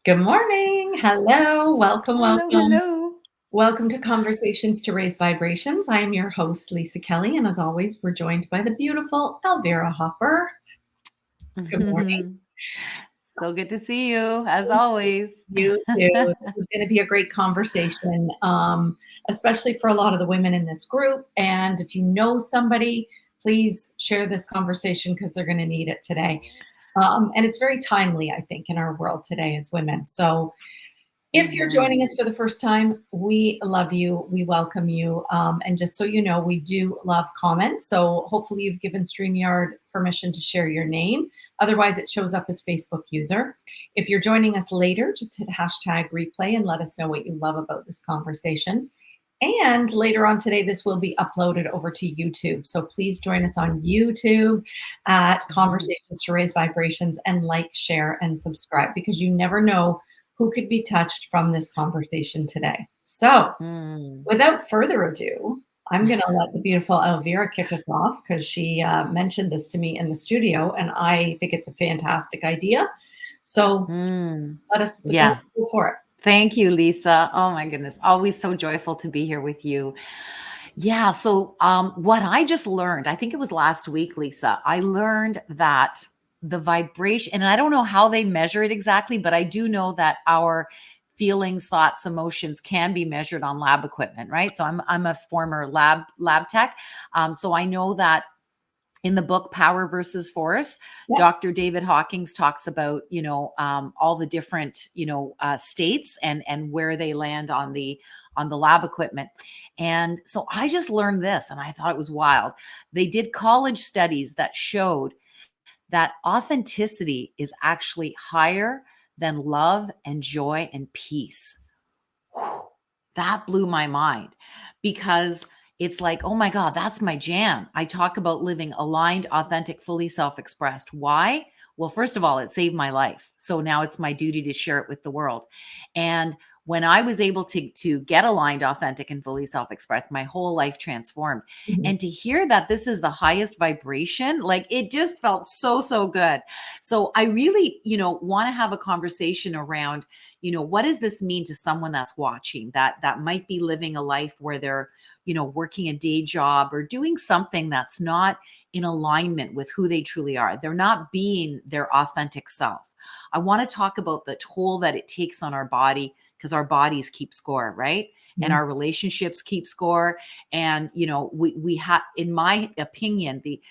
Good morning. Hello. Welcome, Hello, welcome. hello. Welcome to Conversations to Raise Vibrations. I am your host, Lisa Kelly, and as always, we're joined by the beautiful Elvira Hopper. Good morning. So good to see you, as always. You too. This is going to be a great conversation, especially for a lot of the women in this group. And if you know somebody, please share this conversation because they're going to need it today. And it's very timely, I think, in our world today as women. So, if you're joining Mhm. us for the first time, we love you. We welcome you. And just so you know, we do love comments. So hopefully you've given StreamYard permission to share your name. Otherwise, it shows up as Facebook user. If you're joining us later, just hit hashtag replay and let us know what you love about this conversation. And later on today, this will be uploaded over to YouTube. So please join us on YouTube at Conversations to Raise Vibrations and like, share, and subscribe because you never know who could be touched from this conversation today. So Mm. without further ado, I'm going to let the beautiful Elvira kick us off because she mentioned this to me in the studio, and I think it's a fantastic idea. So Mm. let us go Yeah. for it. Thank you, Lisa. Oh my goodness. Always so joyful to be here with you. Yeah. So, what I just learned, I think it was last week, Lisa, I learned that the vibration, and I don't know how they measure it exactly, but I do know that our feelings, thoughts, emotions can be measured on lab equipment, right? So I'm a former lab tech. So I know that in the book Power versus Force, Yeah. Dr. David Hawkins talks about, all the different, states and where they land on the lab equipment. And so I just learned this and I thought it was wild. They did college studies that showed that authenticity is actually higher than love and joy and peace. Whew, that blew my mind because it's like, oh my God, that's my jam. I talk about living aligned, authentic, fully self expressed. Why? Well, first of all, it saved my life. So now it's my duty to share it with the world. And when I was able to get aligned, authentic, and fully self expressed, my whole life transformed. Mhm. And to hear that this is the highest vibration, like it just felt so, so good. So I really, want to have a conversation around, what does this mean to someone that's watching that might be living a life where they're, working a day job or doing something that's not in alignment with who they truly are. They're not being their authentic self. I want to talk about the toll that it takes on our body because our bodies keep score, right? And Mhm. our relationships keep score. And we have, in my opinion, the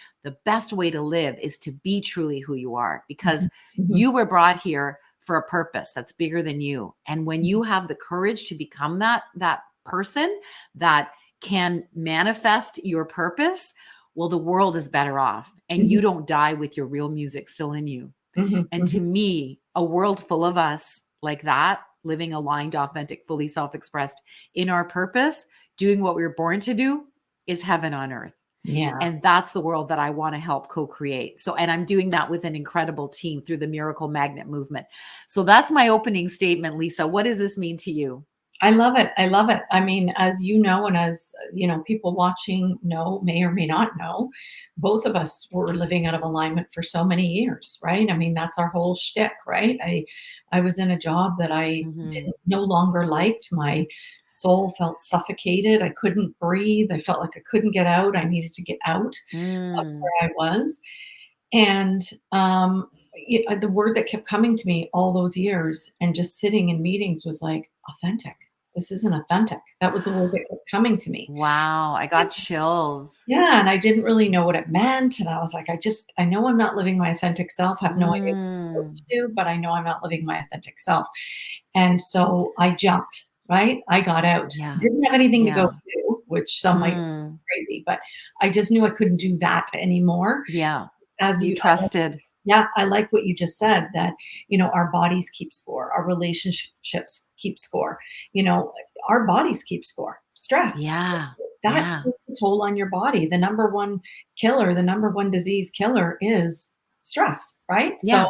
best way to live is to be truly who you are because Mhm. you were brought here for a purpose that's bigger than you. And when you have the courage to become that person that can manifest your purpose, well, the world is better off and Mhm. you don't die with your real music still in you. Mhm. And Mhm. to me, a world full of us like that, living aligned, authentic, fully self-expressed in our purpose, doing what we were born to do is heaven on earth. Yeah. And that's the world that I want to help co-create. So, and I'm doing that with an incredible team through the Miracle Magnet movement. So that's my opening statement, Lisa. What does this mean to you? I love it. I love it. I mean, as you know, and as people watching know, may or may not know, both of us were living out of alignment for so many years, right? I mean, that's our whole shtick, right? I was in a job that I Mhm. didn't no longer liked. My soul felt suffocated. I couldn't breathe. I felt like I couldn't get out. I needed to get out of Mm. where I was. And the word that kept coming to me all those years and just sitting in meetings was like, authentic. This isn't authentic. That was the word that kept coming to me. Wow, I And got chills. yeah, and I didn't really know what it meant. And I was like, I know I'm not living my authentic self. I have no idea what I'm supposed Mm. to do, but I know I'm not living my authentic self. And so I jumped, right? I got out. Yeah. Didn't have anything to go Yeah. to, which some might say Mm. crazy, but I just knew I couldn't do that anymore. Yeah. As You you trusted. Yeah, I like what you just said that, our bodies keep score, our relationships keep score, you know, our bodies keep score. Stress, Yeah. that Yeah. takes a toll on your body. The number one killer, the number one disease killer is stress, right? So Yeah.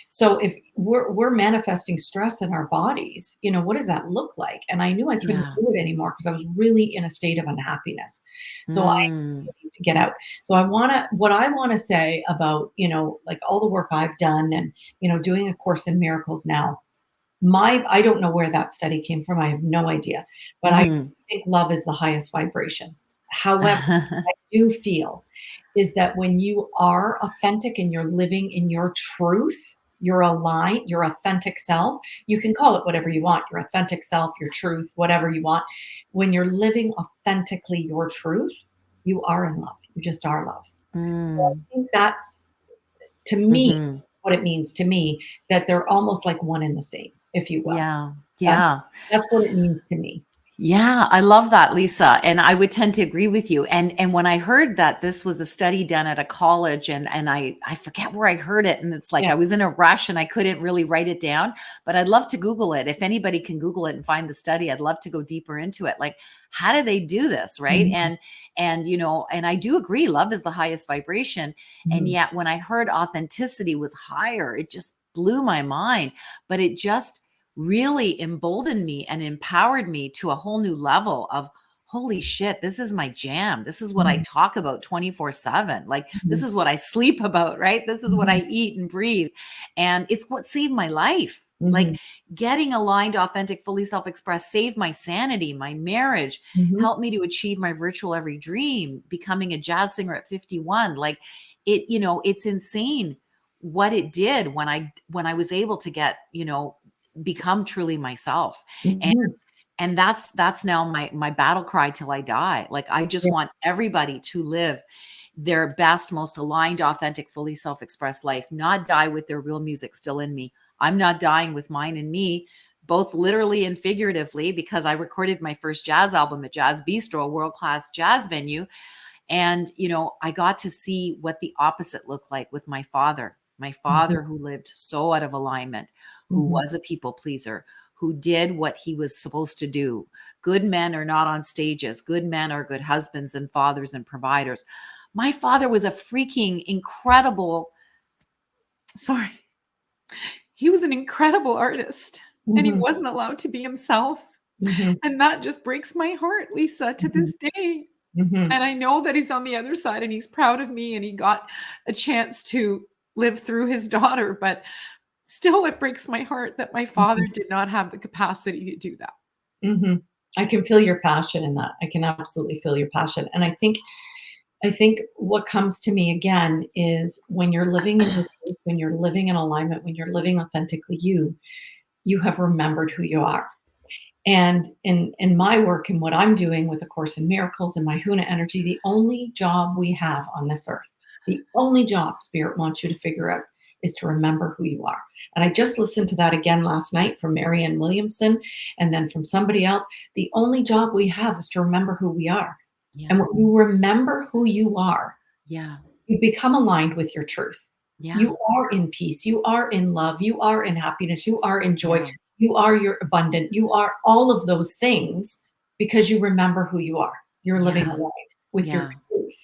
so if we're manifesting stress in our bodies, what does that look like? And I knew I couldn't Yeah. do it anymore because I was really in a state of unhappiness. So I Mm. need to get out. So what I want to say about, like all the work I've done and, doing A Course in Miracles now, I don't know where that study came from. I have no idea, but I Mhm. think love is the highest vibration. However, I do feel is that when you are authentic and you're living in your truth, you're aligned, your authentic self, you can call it whatever you want, your authentic self, your truth, whatever you want. When you're living authentically your truth, you are in love. You just are love. So Mm. I think that's, to me, Mhm. what it means to me, that they're almost like one and the same, if you will. Yeah. That's Yeah. that's what it means to me. Yeah, I love that, Lisa, and I would tend to agree with you. And when I heard that this was a study done at a college, and I forget where I heard it, and it's like Yeah. I was in a rush and I couldn't really write it down, but I'd love to Google it. If anybody can Google it and find the study, I'd love to go deeper into it. Like, how do they do this, right? Mhm, And and I do agree, love is the highest vibration, and mhm, yet when I heard authenticity was higher, it just blew my mind. But it just really emboldened me and empowered me to a whole new level of holy shit, this is my jam. This is what I mhm, talk about 24/7. Like, this mhm, is what I sleep about, right? This is what mhm, I eat and breathe. And it's what saved my life. Like, mhm, getting aligned, authentic, fully self expressed saved my sanity, my marriage, mhm, helped me to achieve my virtual every dream, becoming a jazz singer at 51. Like, it's insane what it did when I was able to get, become truly myself. And mhm. and that's now my battle cry till I die. Like, I just Yeah. want everybody to live their best, most aligned, authentic, fully self-expressed life, not die with their real music still in me. I'm not dying with mine in me, both literally and figuratively, because I recorded my first jazz album at Jazz Bistro, a world-class jazz venue. And, I got to see what the opposite looked like with my Mhm, father who lived so out of alignment, who mhm, was a people pleaser, who did what he was supposed to do. Good men are not on stages. Good men are good husbands and fathers and providers. My father was a freaking incredible, sorry, he was an incredible artist, and he mhm, wasn't allowed to be himself. mhm, And that just breaks my heart, Lisa, to mhm, this day. mhm, And I know that he's on the other side and he's proud of me and he got a chance to live through his daughter, but still it breaks my heart that my father mhm, did not have the capacity to do that. mhm. I can feel your passion in that. I can absolutely feel your passion, and I think what comes to me again is when you're living in your truth, when you're living in alignment, when you're living authentically you, you have remembered who you are. And in my work and what I'm doing with A Course in Miracles and my Huna energy, the only job we have on this earth, the only job Spirit wants you to figure out is to remember who you are. And I just listened to that again last night from Marianne Williamson and then from somebody else. The only job we have is to remember who we are. And Yeah. when you remember who you are, Yeah. you become aligned with your truth. Yeah. You are in peace. You are in love. You are in happiness. You are in joy. Yeah. You are your abundant. You are all of those things because you remember who you are. You're living Yeah. aligned with your Yeah. truth,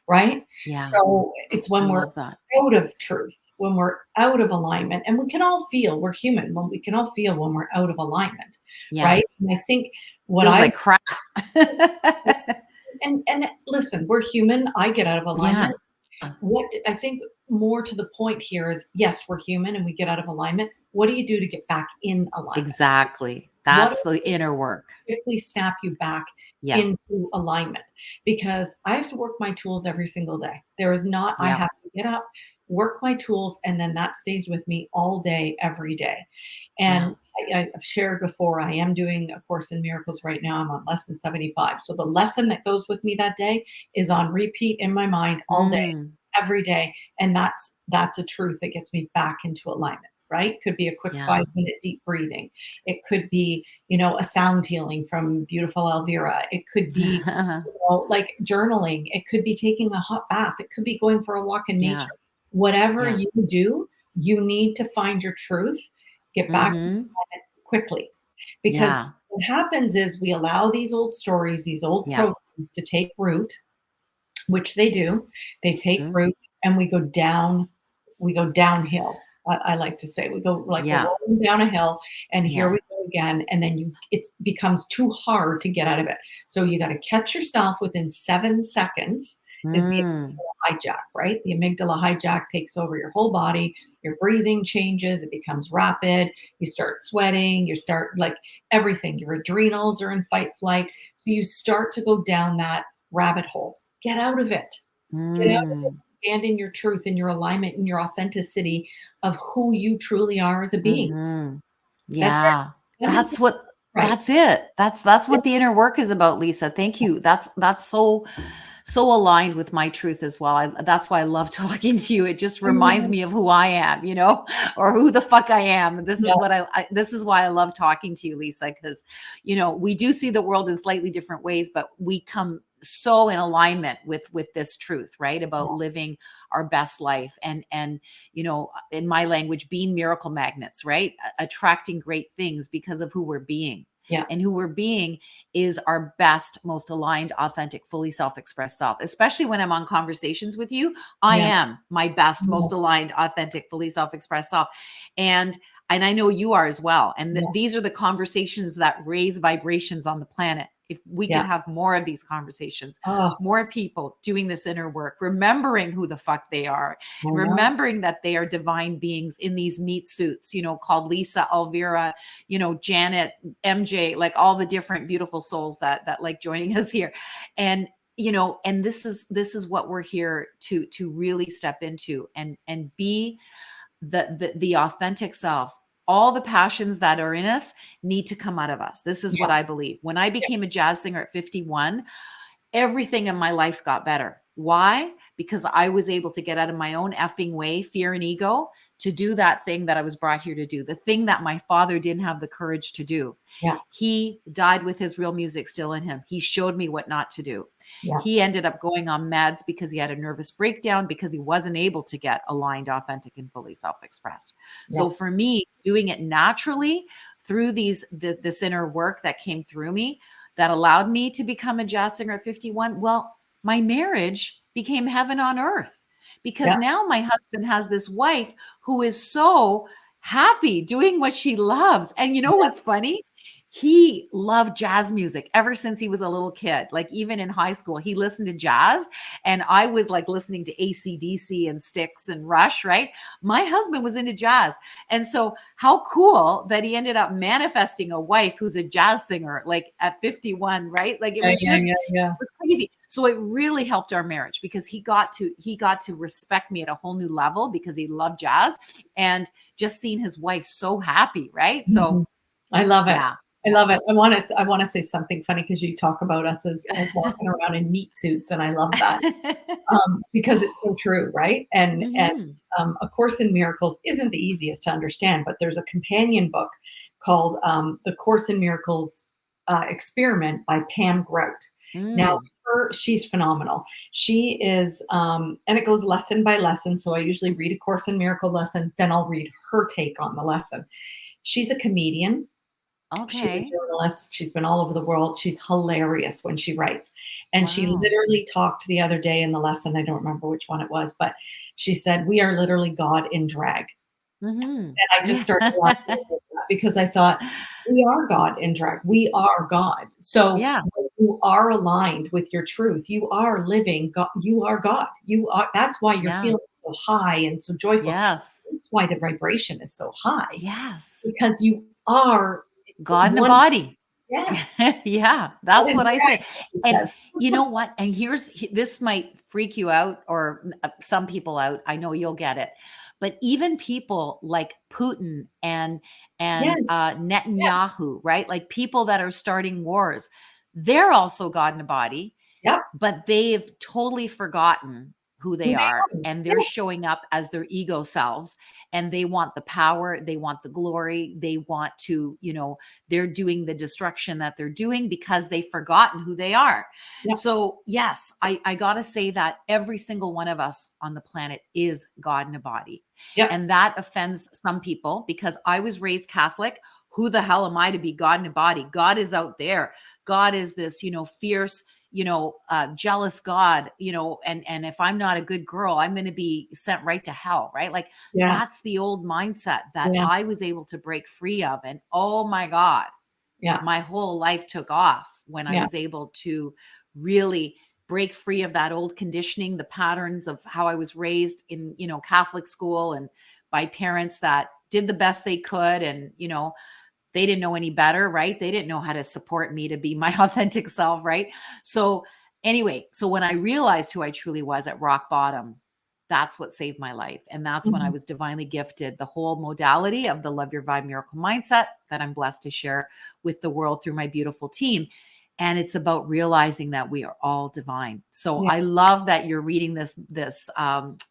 right? Yeah. So it's when I we're love that. out of truth, when we're out of alignment, and we can all feel, we're human, when we can all feel when we're out of alignment, Yeah. right? And I think what Feels I like crap. and listen, we're human. I get out of Yeah. alignment. What I think more to the point here is, yes, we're human and we get out of alignment. What do you do to get back in alignment? Exactly. What That's the inner work. quickly snap you back Yeah. into alignment? Because I have to work my tools every single day. There is not, I Yeah. have to get up, work my tools, and then that stays with me all day, every day. Yeah. And I've shared before, I am doing A Course in Miracles right now. I'm on lesson 75. So the lesson that goes with me that day is on repeat in my mind all day, Mm. every day. And that's a truth that gets me back into alignment, right? Could be a quick Yeah. 5 minute deep breathing. It could be, a sound healing from beautiful Elvira. It could be, like journaling. It could be taking a hot bath. It could be going for a walk in Yeah. nature. Whatever Yeah. you do, you need to find your truth, get back Mhm. quickly. Because Yeah. what happens is we allow these old stories, these old Yeah. programs to take root, which they do. They take Mhm. root and we go downhill. I like to say we go like we're Yeah. rolling down a hill and here Yeah. we go again. And then it becomes too hard to get out of it. So you got to catch yourself within 7 seconds is the Mm, hijack, right? The amygdala hijack takes over your whole body. Your breathing changes, it becomes rapid. You start sweating, you start like everything. Your adrenals are in fight flight. So you start to go down that rabbit hole. Get out of it. Get out of it. mm, Stand in your truth and your alignment and your authenticity of who you truly are as a being. mhm. That's it. Yeah. Let it That's what right. that's it. That's Yeah. what the inner work is about, Lisa. Thank you. That's so aligned with my truth as well. That's why I love talking to you. It just reminds me of who I am, or who the fuck I am. This Yeah. is this is why I love talking to you, Lisa, because we do see the world in slightly different ways, but we come so in alignment with this truth, right? About living our best life and in my language, being miracle magnets, right? Attracting great things because of who we're being. Yeah. And who we're being is our best, most aligned, authentic, fully self-expressed self. Especially when I'm on conversations with you, I Yeah. am my best, Yeah. most aligned, authentic, fully self-expressed self. And and I know you are as well. And Yeah. these are the conversations that raise vibrations on the planet. If we could Yeah. have more of these conversations, Oh, more people doing this inner work, remembering who the fuck they are, I know. remembering that they are divine beings in these meat suits, called Lisa, Elvira, Janet, MJ, like all the different beautiful souls that like joining us here. And and this is what we're here to really step into and be the authentic self. All the passions that are in us need to come out of us. This is Yeah. what I believe. When I Yeah. became a jazz singer at 51, everything in my life got better. Why? Because I was able to get out of my own effing way, fear and ego, to do that thing that I was brought here to do, the thing that my father didn't have the courage to do. Yeah. He died with his real music still in him. He showed me what not to do. Yeah. He ended up going on meds because he had a nervous breakdown because he wasn't able to get aligned, authentic, and fully self-expressed. Yeah. So for me, doing it naturally through this inner work that came through me, that allowed me to become a jazz singer at 51. Well, my marriage became heaven on earth because Yeah. now my husband has this wife who is so happy doing what she loves. And you know Yeah. what's funny? He loved jazz music ever since he was a little kid. Like even in high school, he listened to jazz. And I was like listening to AC/DC and Styx and Rush, right? My husband was into jazz. And so, how cool that he ended up manifesting a wife who's a jazz singer, like at 51, right? Like it Yeah. was Yeah. just, Yeah. Yeah. it was crazy. So it really helped our marriage because he got to respect me at a whole new level because he loved jazz and just seeing his wife so happy, right? So Mhm. I love it. yeah, I yeah. love it. I wanna say something funny because you talk about us as walking around in meat suits, and I love that, because it's so true, right? And Mhm. A Course in Miracles isn't the easiest to understand, but there's a companion book called The Course in Miracles Experiment by Pam Grout. Now, Mm. she's phenomenal. She is, and it goes lesson by lesson. So I usually read a Course in Miracle lesson, then I'll read her take on the lesson. She's a comedian. She's a Okay. journalist. She's been all over the world. She's hilarious when she writes. And she Wow. literally talked the other day in the lesson, I don't remember which one it was, but she said, "We are literally God in drag." Mhm. And I just started laughing at that because I thought, we are God in drag. We are God. So Yeah. when you are aligned with your truth, you are living God. You are God. You are, that's why you're Yeah. feeling so high and so joyful. Yes. That's why the vibration is so high, Yes. because you are God in a one. body. Yes. Yeah, God that's in what I drag, say. he And says. you know what? And this might freak you out or some people out. I know you'll get it. But even people like Putin and Yes. Yes. Netanyahu, right? Like people that are starting wars, they're also God in a body, Yep. but they've totally forgotten who Who they they are are. and they're Yeah. showing up as their ego selves and they want the power, they want the glory, they want to, they're doing the destruction that they're doing because they've forgotten who they are. Yep. So yes, I gotta say that every single one of us on the planet is God in a body. Yep. And that offends some people because I was raised Catholic. Who the hell am I to be God in a body? God is out there. God is this, fierce, jealous God, and if I'm not a good girl, I'm going to be sent right to hell, right? Like Yeah. that's the old mindset that Yeah. I was able to break free of. And oh my God, Yeah. my whole life took off when I Yeah. was able to really break free of that old conditioning, the patterns of how I was raised in, Catholic school and by parents that did the best they could. And, they didn't know any better, right? They didn't know how to support me to be my authentic self, right? So anyway, so when I realized who I truly was at rock bottom, that's what saved my life. And that's when I Mhm. was divinely gifted the whole modality of the Love Your Vibe Miracle Mindset that I'm blessed to share with the world through my beautiful team. And it's about realizing that we are all divine. So Yeah. I love that you're reading this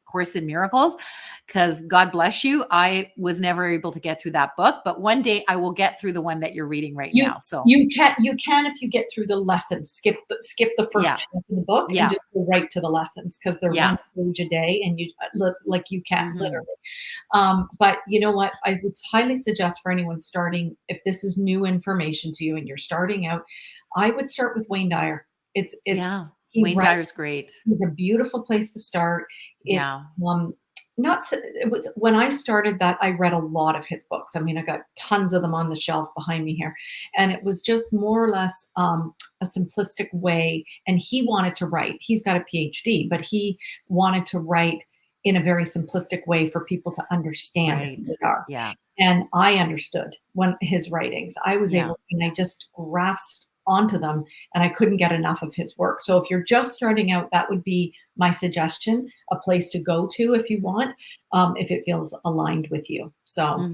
Course in Miracles, because God bless you. I was never able to get through that book, but one day I will get through the one that you're reading right You now. So you can if you get through the lessons. Skip the first yeah, half of the book and yeah, just go right to the lessons because they're yeah. one page a day, and you look like you can Hmm. literally. But you know what? I would highly suggest for anyone starting, if this is new information to you and you're starting out, I would start with Wayne Dyer. It's Yeah. he Wayne writes. Dyer's great. It's a beautiful place to start. Yeah. It's not so, it was when I started that I read a lot of his books. I mean, I got tons of them on the shelf behind me here, and it was just more or less a simplistic way. And he wanted to write. He's got a PhD, but he wanted to write in a very simplistic way for people to understand who Right. they are. Yeah. And I understood when his writings. I was Yeah. able, and I just grasped onto them, and I couldn't get enough of his work. So if you're just starting out, that would be my suggestion, a place to go to if you want, if it feels aligned with you. So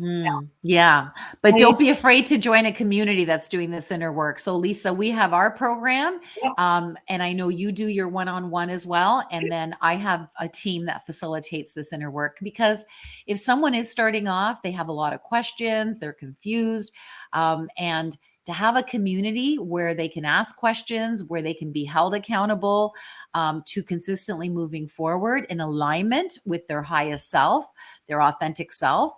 Yeah. But I, don't be afraid to join a community that's doing this inner work. So, Lisa, we have our program. yeah, And I know you do your one on one as well. And then I have a team that facilitates this inner work, because if someone is starting off, they have a lot of questions, they're confused. And to have a community where they can ask questions, where they can be held accountable, to consistently moving forward in alignment with their highest self, their authentic self,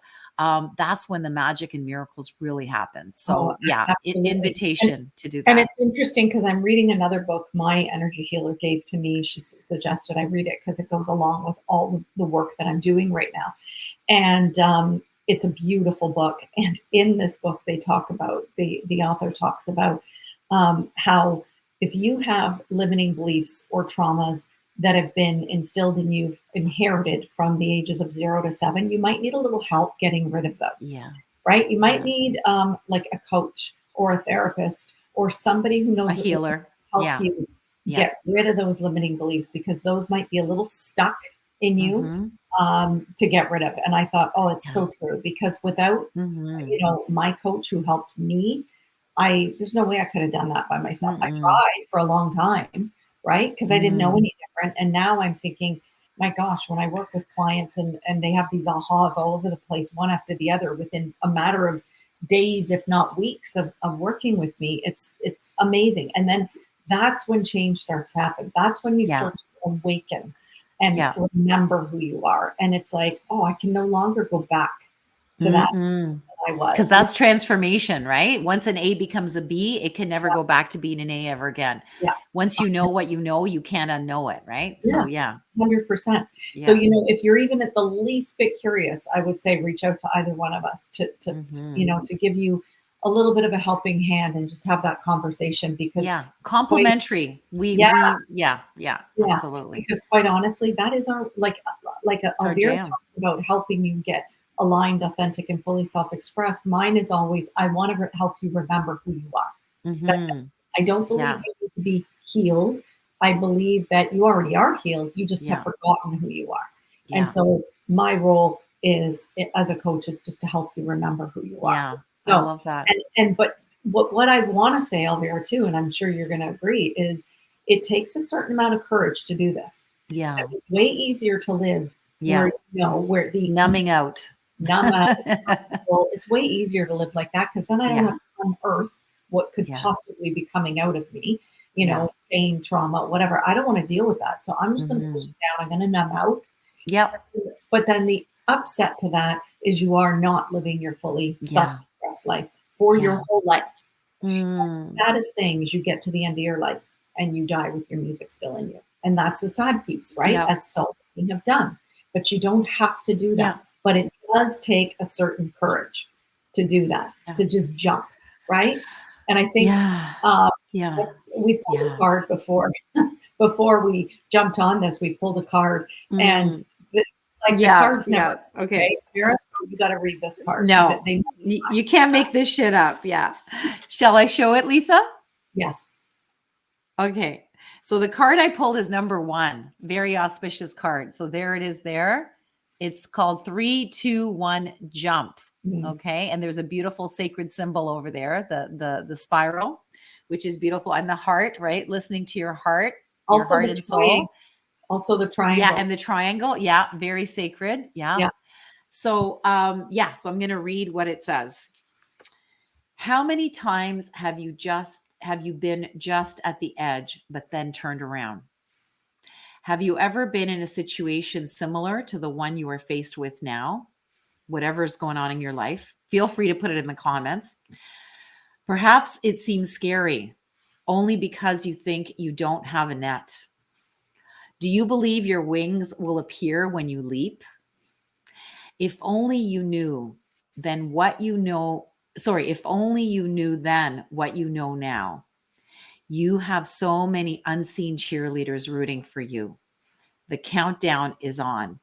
that's when the magic and miracles really happen. oh, So yeah, absolutely. invitation to do And that. it's interesting because I'm reading another book my energy healer gave to me. She suggested I read it because it goes along with all the work that I'm doing right now. And it's a beautiful book. And in this book, they talk about the author talks about how if you have limiting beliefs or traumas that have been instilled in you, inherited from the ages of 0 to 7, you might need a little help getting rid of those, Yeah. right? You might Yeah. need like a coach or a therapist or somebody who A knows what to healer. help Yeah. you Yeah. get rid of those limiting beliefs because those might be a little stuck in you Hmm. to get rid of. And I thought, oh, it's Yeah. so true because without, Hmm. my coach who helped me, there's no way I could have done that by myself. I Mm-mm. tried for a long time, right? Because I didn't know Mm. any different. And now I'm thinking, my gosh, when I work with clients and they have these ahas all over the place, one after the other, within a matter of days, if not weeks of working with me, it's amazing. And then that's when change starts to happen. That's when you Yeah. start to awaken and Yeah. remember who you are. And it's like, oh, I can no longer go back to that Mm-mm. I Because was. that's transformation, right? Once an A becomes a B, it can never go back to being an A ever again. Yeah. Once you know what you know, you can't unknow it, right? So Yeah. yeah, 100%. So, yeah. if you're even at the least bit curious, I would say reach out to either one of us Hmm. to give you a little bit of a helping hand and just have that conversation because Yeah. quite, Complimentary. We yeah, we yeah, yeah, yeah, absolutely. because quite honestly, that is our, like It's our Elvira jam. talks about helping you get aligned, authentic, and fully self-expressed. Mine is always, I want to help you remember who you are. That's it. Hmm. I don't believe Yeah. you need to be healed. I believe that you already are healed. You just have Yeah. forgotten who you are. And Yeah. so my role is as a coach is just to help you remember who you are. Yeah. I So love that. but what I want to say, Elvira, too, and I'm sure you're going to agree, is it takes a certain amount of courage to do this. Yeah. Because it's way easier to live where Yeah. where the Numbing out. numb out, well, it's way easier to live like that because then I don't have Yeah. to unearth what could Yeah. possibly be coming out of me, Yeah. pain, trauma, whatever. I don't want to deal with that. So I'm just going to push Hmm. it down. I'm going to numb out. Yep. But then the upset to that is you are not living your fully self Yeah. expressed life for your Yeah. whole life. Mm. Saddest thing is you get to the end of your life and you die with your music still in you. And that's the sad piece, right? Yep. As so many have done. But you don't have to do Yeah. that. But it does take a certain courage to do that, Yeah. to just jump, right? And I think Yeah. uh, Yeah. we've talked Yeah. hard before. before we jumped on this, we pulled a card, and Mm. the, like the Yes, cards never, yes. Okay. okay, Vera, so you got to read this card because No, they, you can't make this shit up. Yeah. Shall I show it, Lisa? yes. Okay. So the card I pulled is number 1. Very auspicious card. So there it is there. It's called 3, 2, 1, jump. Mm. Okay. And there's a beautiful sacred symbol over there, the spiral, which is beautiful. And the heart, right? Listening to your Also heart the and soul. also the Yeah. triangle. And the triangle. Yeah. Very sacred. Yeah. Yeah. So yeah. So I'm gonna read what it says. How many times have you been just at the edge, but then turned around? Have you ever been in a situation similar to the one you are faced with now? Whatever's going on in your life, feel free to put it in the comments. Perhaps it seems scary only because you think you don't have a net. Do you believe your wings will appear when you leap? If only you knew then what you know. Sorry, if only you knew then what you know now. You have so many unseen cheerleaders rooting for you. The countdown is on.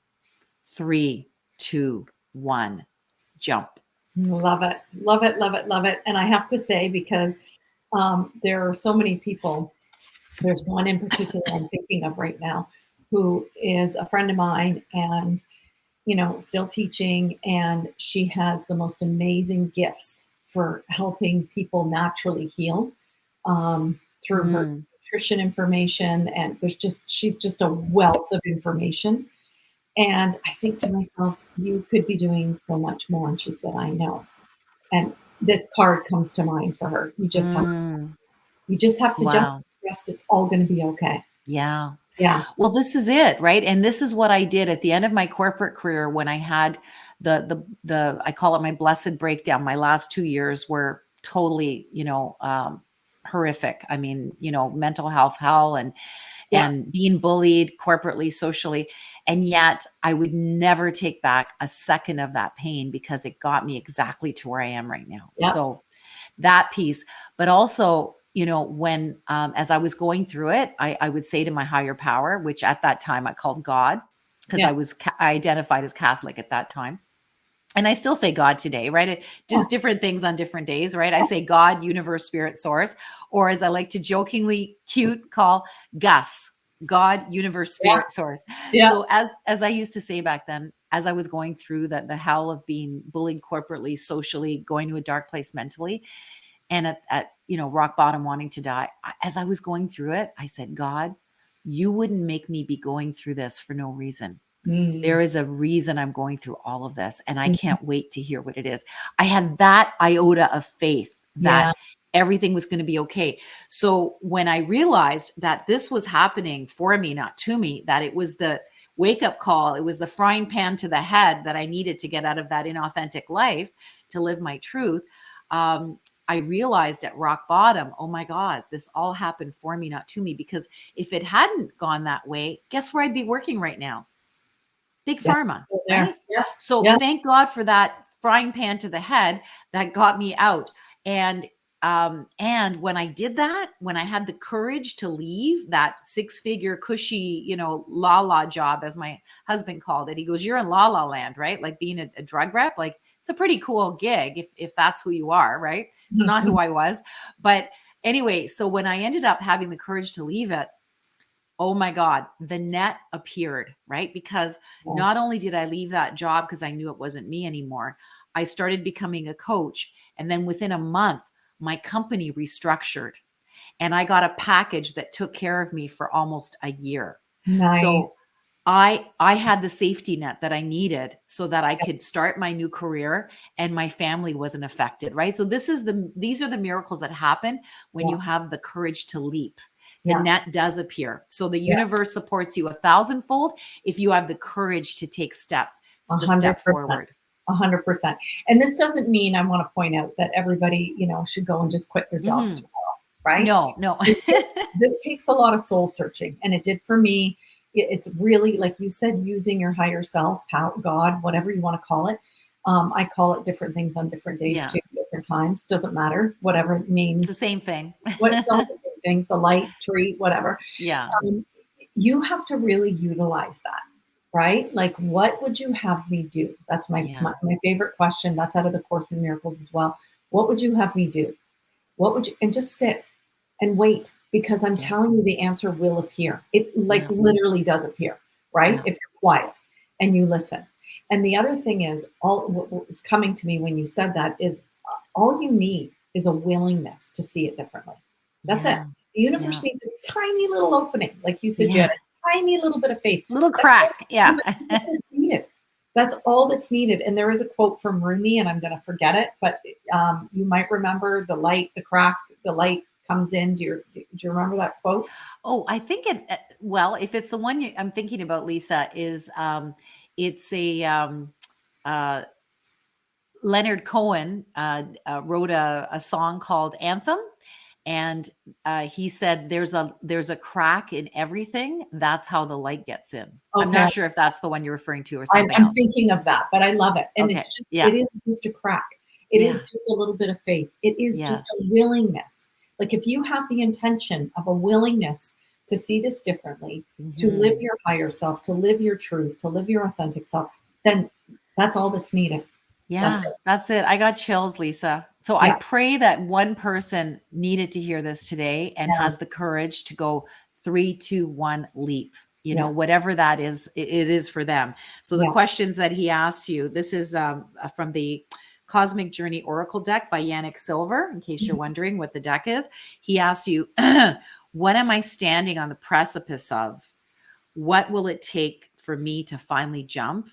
3, 2, 1, jump. Love it. Love it. Love it. Love it. And I have to say, because there are so many people, there's one in particular I'm thinking of right now who is a friend of mine and, still teaching. And she has the most amazing gifts for helping people naturally heal through her Mm, nutrition information. And she's just a wealth of information. And I think to myself, you could be doing so much more. And she said, I know. And this card comes to mind for her. mm, You just have to jump wow. the rest. It's all going to be okay. Yeah. Yeah. Well, this is it, right? And this is what I did at the end of my corporate career when I had the I call it my blessed breakdown. My last 2 years were totally, horrific. I mean, mental health hell Yeah. and being bullied corporately, socially. And yet I would never take back a second of that pain because it got me exactly to where I am right now. Yeah. So that piece, but also, when as I was going through it, I would say to my higher power, which at that time I called God, because Yeah. I identified as Catholic at that time. And I still say God today, right? Yeah. Just different things on different days, right? I say God, universe, spirit, source, or as I like to jokingly cute call Gus, God, universe, Yeah. spirit, source. Yeah. So as I used to say back then, as I was going through the hell of being bullied corporately, socially, going to a dark place mentally, and at rock bottom wanting to die, as I was going through it, I said, God, you wouldn't make me be going through this for no reason. Mm. There is a reason I'm going through all of this, and I Mhm. can't wait to hear what it is. I had that iota of faith that Yeah. everything was going to be okay. So when I realized that this was happening for me, not to me, that it was the wake up call, it was the frying pan to the head that I needed to get out of that inauthentic life to live my truth. I realized at rock bottom, oh my God, this all happened for me, not to me. Because if it hadn't gone that way, guess where I'd be working right now? Big Yeah. pharma, Still there. right? Yeah. So Yeah. thank God for that frying pan to the head that got me out. And when I did that, when I had the courage to leave that 6-figure cushy, la la job, as my husband called it, he goes, "You're in la la land, right? Like being a drug rep, like it's a pretty cool gig if that's who you are, right?" It's not who I was, but anyway. So when I ended up having the courage to leave it, oh my God, the net appeared, right? Because Yeah. not only did I leave that job because I knew it wasn't me anymore, I started becoming a coach. And then within a month, my company restructured and I got a package that took care of me for almost a year. So Nice. I had the safety net that I needed so that I could start my new career and my family wasn't affected, right? So these are the miracles that happen when Yeah. you have the courage to leap. The Yeah. net does appear. So the Yeah. universe supports you 1,000-fold if you have the courage to take A the hundred step percent. forward. 100%. And this doesn't mean, I want to point out, that everybody, should go and just quit their jobs Hmm. tomorrow, right? No, no. This takes a lot of soul searching, and it did for me. It's really, like you said, using your higher self, power, God, whatever you want to call it. I call it different things on different days Yeah. too, different times. Doesn't matter, whatever It's name, the same thing. what's all the same thing, the light, treat, whatever. Yeah. Um, you have to really utilize that, right? Like, what would you have me do? That's Yeah. my favorite question. That's out of the Course in Miracles as well. What would you have me do? What would you, and just sit and wait, because I'm Yeah. telling you the answer will appear. It like Yeah. literally does appear, right? Yeah. If you're quiet and you listen. And the other thing is, all what was coming to me when you said that is, all you need is a willingness to see it differently. That's it. Yeah. The universe Yeah. needs a tiny little opening. Like you said, you had Yeah. a tiny little bit of faith. Little That's all, crack. Yeah. that's all that's needed. That's all that's needed. And there is a quote from Rumi, and I'm going to forget it, but you might remember the light, the crack, the light comes in. Do you remember that quote? Oh, I think it, well, if it's the one I'm thinking about, Lisa, is it's a uh, Leonard Cohen wrote a song called Anthem, and he said there's a crack in everything. That's how the light gets in. I'm Okay, not sure if that's the one you're referring to or I'm, something I'm else. thinking of that, but I love it. And Okay. it's just, Yeah. it is just a crack. It is Yeah. just a little bit of faith. It is just a Yes. willingness. Like, if you have the intention of a willingness to see this differently, to live Hmm. your higher self, to live your truth, to live your authentic self, then that's all that's needed. That's Yeah, it. that's it. I got chills, Lisa. So I Yeah. pray that one person needed to hear this today and Yeah. has the courage to go 3, 2, 1, leap. Yeah. Whatever that is, it is for them. So the Yeah. questions that he asks you, this is from the Cosmic Journey Oracle deck by Yannick Silver, in case you're Mhm. wondering what the deck is. He asks you, what am I standing on the precipice of? What will it take for me to finally jump?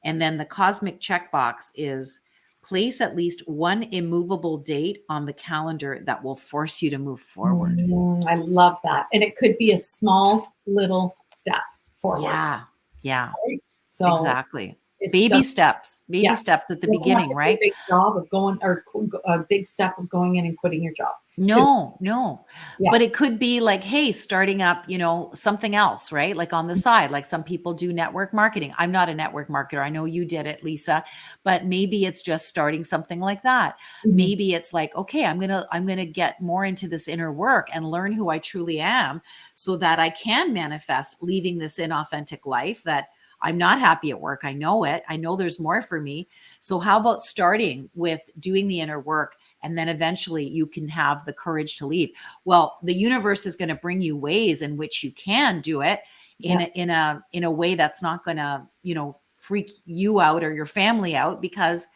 And then the cosmic checkbox is place at least one immovable date on the calendar that will force you to move forward. I love that. And it could be a small little step forward. Yeah. Yeah. Right? So Exactly. it's Baby just, steps. Baby yeah, steps at the doesn't have beginning, to be a right? big job of going, or a big step of going in and quitting your job. Could be, No, no. yeah. But it could be like, hey, starting up, something else, right? Like on the side, like some people do network marketing. I'm not a network marketer. I know you did it, Lisa, but maybe it's just starting something like that. Mhm. Maybe it's like, okay, I'm going to get more into this inner work and learn who I truly am so that I can manifest leaving this inauthentic life that I'm not happy at work. I know it. I know there's more for me. So how about starting with doing the inner work, and then eventually you can have the courage to leave? Well, the universe is going to bring you ways in which you can do it in Yeah. a way that's not going to, freak you out or your family out, because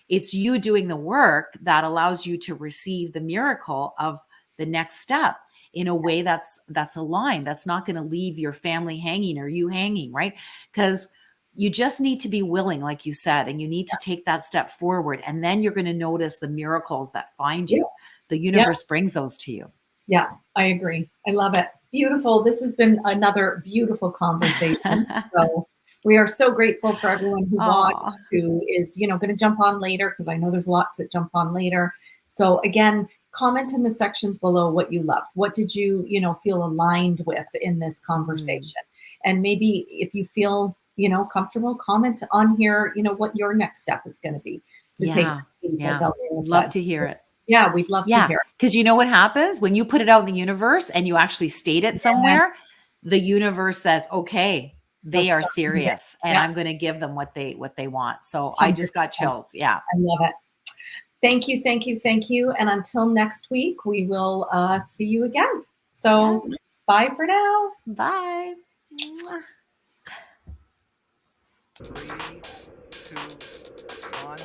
it's you doing the work that allows you to receive the miracle of the next step in a way that's aligned, that's not going to leave your family hanging or you hanging, right? Because you just need to be willing, like you said, and you need to take that step forward, and then you're going to notice the miracles that find Yeah. you. The Yeah. universe brings those to you. Yeah. I agree. I love it. Beautiful. This has been another beautiful conversation. So we are so grateful for everyone who Oh, watched, who is, going to jump on later, because I know there's lots that jump on later. So again, comment in the sections below what you loved. What did you, feel aligned with in this conversation? And maybe if you feel, comfortable, comment on here, what your next step is going to be to take, yeah, as yeah. Elvira Love said. to hear it. Yeah, we'd love to Yeah, hear because you know what happens when you put it out in the universe and you actually state it it. Yes, somewhere, the universe says, "Okay, they let's are start moving. serious and Yeah, I'm going to give them what they want." So I just got 100%. chills. Yeah. I love it. Thank you, thank you, thank you. And until next week, we will see you again. Yes. So bye for now. Bye. Mwah. 3, 2, 1.